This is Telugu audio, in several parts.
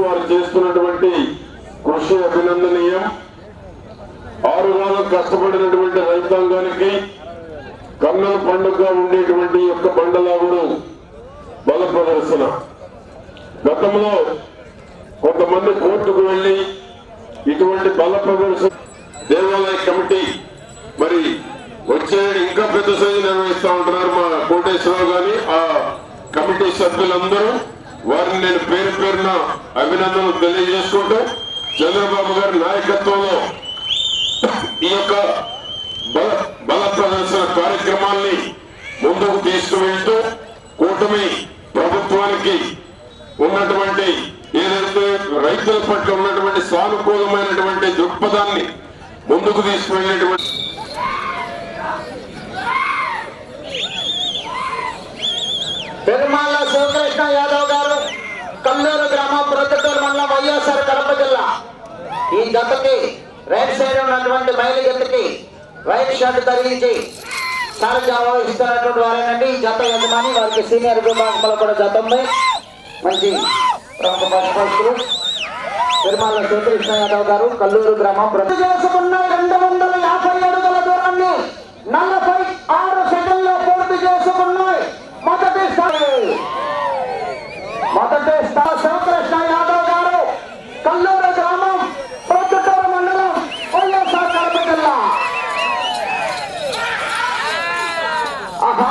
వారు చేస్తున్నటువంటి కృషి అభినందనీయం. 6 రోజులు కష్టపడినటువంటి రైతాంగానికి కన్నుల పండుగగా ఉండేటువంటి యొక్క బండలాగుడు బల ప్రదర్శన. గతంలో కొంతమంది కోర్టుకు వెళ్లి ఇటువంటి బల ప్రదర్శన దేవాలయ కమిటీ మరి వచ్చే ఇంకా పెద్ద సైజు నిర్వహిస్తా ఉంటున్నారు మా కోటేశ్వరరావు గాని ఆ కమిటీ సభ్యులందరూ. వారిని నేను పేరు పేరున అభినందనలు తెలియజేసుకుంటూ చంద్రబాబు గారి నాయకత్వంలో ఈ యొక్క బల ప్రదర్శన కార్యక్రమాల్ని ముందుకు తీసుకువెళ్తూ కూటమి ప్రభుత్వానికి ఉన్నటువంటి ఏదైతే రైతుల పట్ల ఉన్నటువంటి సానుకూలమైనటువంటి దృక్పథాన్ని ముందుకు తీసుకువెళ్ళేటువంటి పెరుమాళ్ళ శివకృష్ణ యాదవ్ గారు కల్లూరు గ్రామం ప్రొద్దుటూరు మండలం వైఎస్ఆర్ కడప జిల్లా. ఈ జతకి రైట్ సైడ్ ఉన్నటువంటి మైలు జతకి రైట్ షర్ట్ ధరించి సారథ్యం వహిస్తున్నటువంటి వారేనండి ఈ జత యజమాని. వారికి సీనియర్ విభాగంలో కూడా జత ఉంది. మంచి ప్రముఖ పశుపక్షులు పెరుమాళ్ళ శివకృష్ణ యాదవ్ గారు కల్లూరు గ్రామం చేసుకున్న 250 అడుగుల దూరాన్ని 46 సెకండ్లో పూర్తి చేసుకున్నాయి. మొదటి శివకృష్ణ యాదవ్ గారు కల్లూరు గ్రామం ప్రొద్దుటూరు మండలం వైఎస్ఆర్ కడప జిల్లా. ఆహా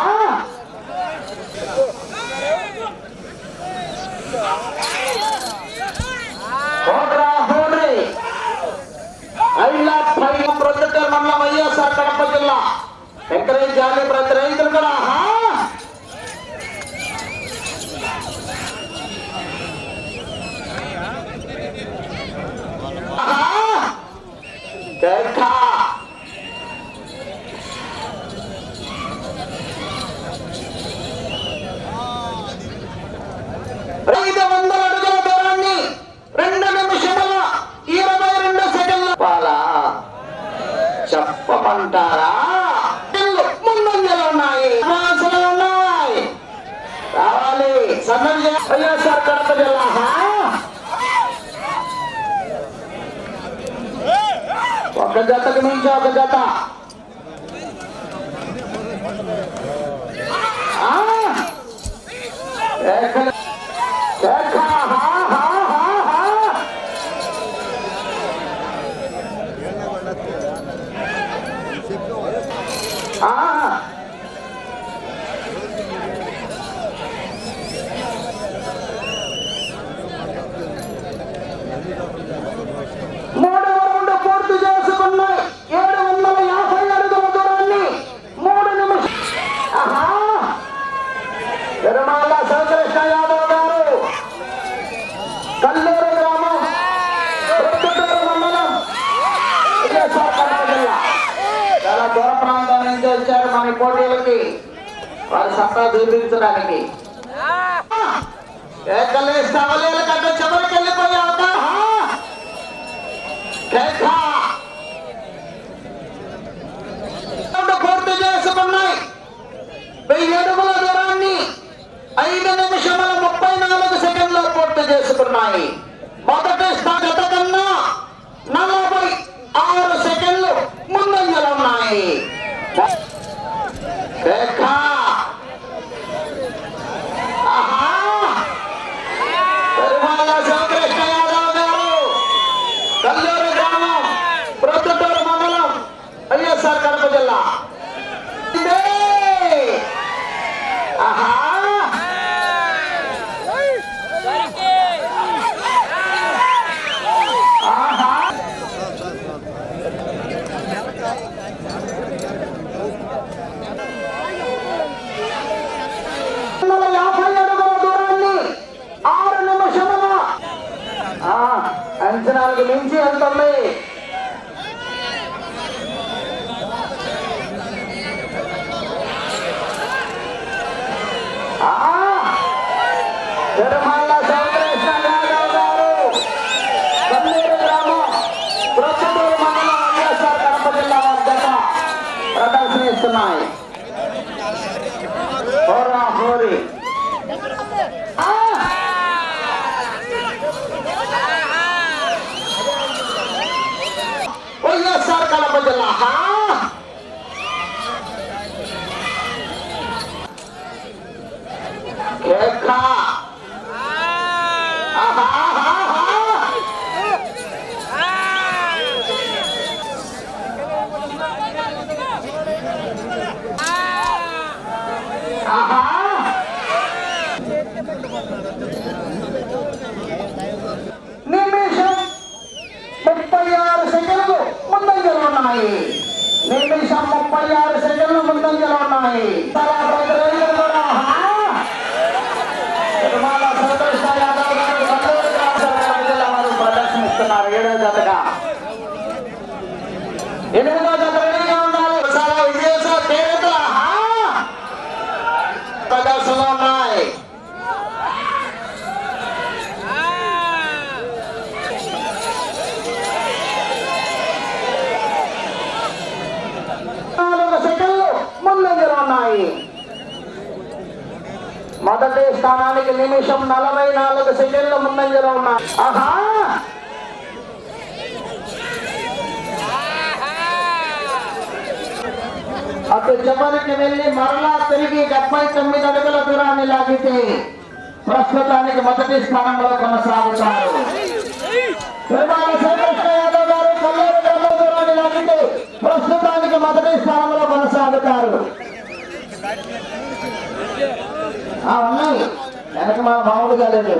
ప్రొద్దుటూరు మండలం వైఎస్ఆర్ కడప జిల్లా. ఎంకరేజ్ చేయాలి ప్రతి రైతులు కూడా. చెప్పమంటారా? ముందంజలు ఉన్నాయి, ఉన్నాయి, రావాలి. వైఎస్ఆర్ కడప జిల్లా. ఒక జతకి మించి ఒక జత. మన పోటీలకి వారి సత్తా చూపించడానికి కంటే చివరికి వెళ్ళిపోయే పూర్తి చేసుకున్నాయి. 1000 అడుగుల దూరాన్ని 5 నిమిషముల 34 సెకండ్లో పూర్తి చేసుకున్నాయి. మొదటి జత కన్నా 46 సెకండ్లు ముందంజలు ఉన్నాయి. శివకృష్ణ యాదవ్ గారు కల్లూరు గ్రామం ప్రొద్దుటూరు మండలం వైఎస్ఆర్ కడప జిల్లా. అంచనాలకు మించి వెళ్తుంది. పెరుమాళ్ళ శివకృష్ణ యాదవ్ గారు కల్లూరు గ్రామం ప్రొద్దుటూరు మండలం వైఎస్ఆర్ కడప జిల్లా జత ప్రదర్శనిస్తున్నాయి. హోరీ కడప జిల్లా. నిమిషం 36 సెకండ్లు ముందంజలో ఉన్నాయి. నిమిషం 36 సెకండ్లు ముందంజలో ఉన్నాయి. చాలా ప్రజలు కూడా ప్రదర్శనిస్తున్నారు. 7వ జతగా 8వ జత రెడీగా ఉండాలి. చాలా విజయోత్సవ తేలికలు ప్రదర్శనలో ఉన్నాయి. ముందంజలో ఉన్నాయి. మొదటి స్థానానికి నిమిషం 44 సెకండ్లు ముందంజలో ఉన్నాయి. అటు చివరికి వెళ్ళి మరలా తిరిగి 79 అడుగుల దూరాన్ని లాగితే ప్రస్తుతానికి మొదటి స్థానంలో కొనసాగుతారు. ప్రస్తుతానికి మొదటి స్థానంలో కొనసాగుతారు. ఉన్నాయి వెనక మా మామూలుగా లేదు.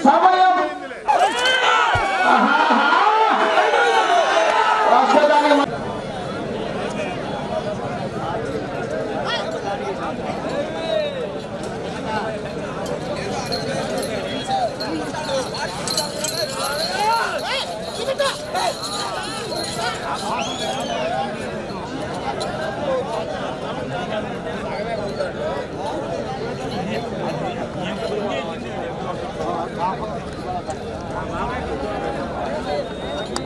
సమయం